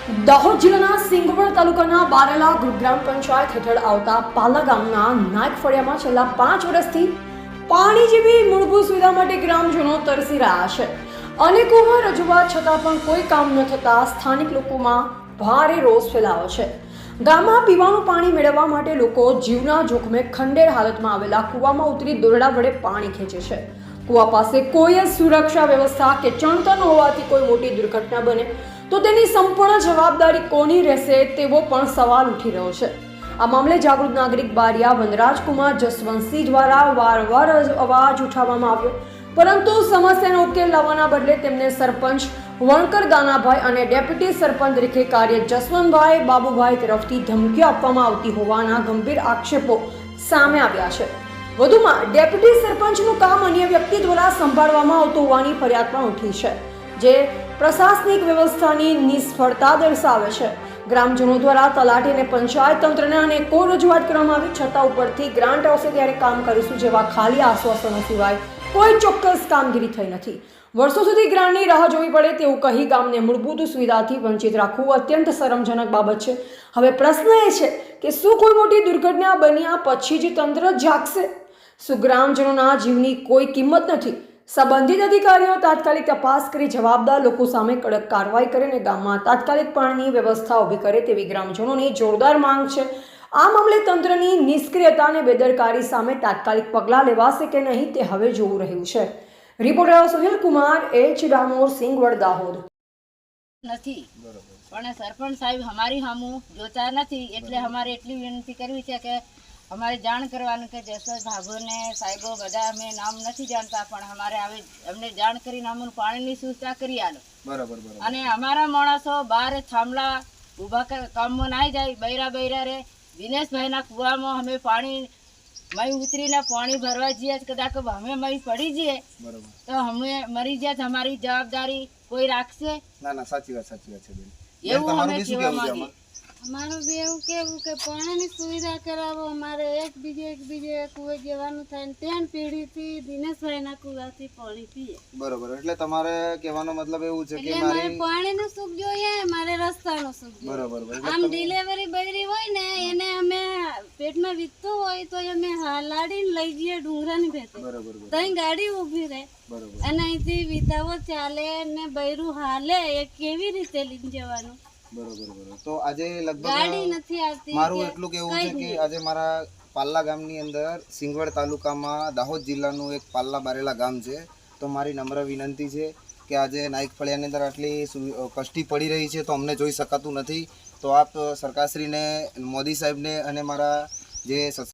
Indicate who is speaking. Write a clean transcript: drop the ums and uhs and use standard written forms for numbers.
Speaker 1: દાહોદ જિલ્લાના સિંગવડ તાલુકાના બારેલા ગ્રામ પંચાયત હેઠળ આવતા પાલા ગામના નાયક ફળિયામાં છેલ્લા 5 વર્ષથી પાણી જેવી મૂળભૂત સુવિધા માટે ગ્રામજનો તરસી રહ્યા છે. અનેકોવાર રજૂઆત છતાં પણ કોઈ કામ ન થતા સ્થાનિક લોકોમાં ભારે રોષ ફેલાયો છે. ગામમાં પીવાનું પાણી મેળવવા માટે લોકો જીવના જોખમે ખંડેર હાલતમાં આવેલા કૂવામાં ઉતરી દોરડા વડે પાણી ખેંચે છે. કૂવા પાસે કોઈ જ સુરક્ષા વ્યવસ્થા કે ચણતર ન હોવાથી કોઈ મોટી દુર્ઘટના બને તો તેની સંપૂર્ણ જવાબદારી કોની રહેશે તેવો પણ સવાલ ઉઠી રહ્યો છે. આ મામલે જાગૃત નાગરિક બારિયા વનરાજકુમાર જસવંતસિંહ દ્વારા વારંવાર અવાજ ઉઠાવવામાં આવ્યો, પરંતુ સમસ્યાનો ઉકેલ લાવવાના બદલે તેમને સરપંચ વણકર દાનાભાઈ અને ડેપ્યુટી સરપંચ તરીકે કાર્ય જસવંતભાઈ બાબુભાઈ તરફથી ધમકીઓ આપવામાં આવતી હોવાના ગંભીર આક્ષેપો સામે આવ્યા છે. વધુમાં ડેપ્યુટી સરપંચનું કામ અન્ય વ્યક્તિ દ્વારા સંભાળવામાં આવતું હોવાની ફરિયાદ પણ ઉઠી છે, જે પ્રશાસનિક વ્યવસ્થાની નિષ્ફળતા દર્શાવે છે. ગ્રામજનો દ્વારા તલાટી અને પંચાયત તંત્રને અનેકો રજૂઆત કરવામાં આવી છતાં ઉપરથી ગ્રાન્ટ આવશે ત્યારે કામ કરીશું જેવા ખાલી આશ્વાસનો સિવાય કોઈ ચોક્કસ કામગીરી થઈ નથી. વર્ષો સુધી ગ્રાન્ટની રાહ જોવી પડે તેવું કહી ગામને મૂળભૂત સુવિધાથી વંચિત રાખવું અત્યંત શરમજનક બાબત છે. હવે પ્રશ્ન એ છે કે શું કોઈ મોટી દુર્ઘટના બન્યા પછી જ તંત્ર જાગશે? શું ગ્રામજનોના જીવની કોઈ કિંમત નથી? સંબંધિત અધિકારીઓ તાત્કાલિક તપાસ કરી જવાબદાર લોકો સામે કડક કાર્યવાહી કરે અને ગામમાં તાત્કાલિક પાણીની વ્યવસ્થા ઊભી કરે તેવી ગ્રામજનોની જોરદાર માંગ છે. આ મામલે તંત્રની નિષ્ક્રિયતા અને બેદરકારી સામે તાત્કાલિક પગલાં લેવાશે કે નહીં તે હવે જોવું રહ્યું છે. Reporter Sunil Kumar, H Damor, Singvad, Dahod.
Speaker 2: નથી પણ સરપંચ સાહેબ અમારી સામું જોતા નથી, એટલે અમારે એટલી વિનંતી કરવી છે કે અમારે જાણ કરવાનું કે જસવંત ભાભોને સાહેબો બધા અમે નામ નથી જાણતા, પણ અમારે આવે અમને જાણ કરીને અમને પાણીની સુવિધા કરી આલો. બરાબર. અને અમારા માણસો બહાર થાંભલા ઊભા કામમાં ના જાય, બૈરા રે દિનેશભાઈના કૂવામાં અમે પાણી મય ઉતરીને પાણી ભરવા જઈએ, કદાચ અમે મય પડી જઈએ તો અમે મરી જાય, અમારી જવાબદારી કોઈ રાખશે? ના, સાચી વાત છે બેન. એવું અમે કહેવા માંગીએ.
Speaker 3: અમારું બી એવું કેવું કે પાણીની સુવિધા કરાવો. અમારે એક બીજે કુએ જવાનું થાય ને ત્યાં પેઢીથી દિનેશભાઈના કુવાથી પાણી પીએ.
Speaker 4: બરોબર. એટલે તમારે કહેવાનો મતલબ એવું છે કે
Speaker 3: મારે પાણીનું સુખ જોઈએ, મારે રસ્તાનું સુખ જોઈએ.
Speaker 4: બરોબર.
Speaker 3: આમ ડિલિવરી બૈરી હોય ને એને અમે પેટમાં વીતતું હોય તો અમે લાડીને લઈ જઈએ ડુંગરાની ભેટે.
Speaker 4: બરોબર.
Speaker 3: ત્યાં ગાડી ઊભી રહે અને અહીંથી વિતાવો ચાલે ને બૈરું હાલે, એ કેવી રીતે લઈને જવાનું?
Speaker 4: બરોબર. તો આજે લગભગ મારું એટલું કેવું છે કે આજે મારા પાલ્લા ગામની અંદર સિંગવડ તાલુકામાં દાહોદ જિલ્લાનું એક પાલ્લા બારેલા ગામ છે. તો મારી નમ્ર વિનંતી છે કે આજે નાયક ફળિયાની અંદર આટલી કષ્ટી પડી રહી છે તો અમને જોઈ શકાતું નથી. તો આપ સરકારશ્રીને, મોદી સાહેબને અને મારા જે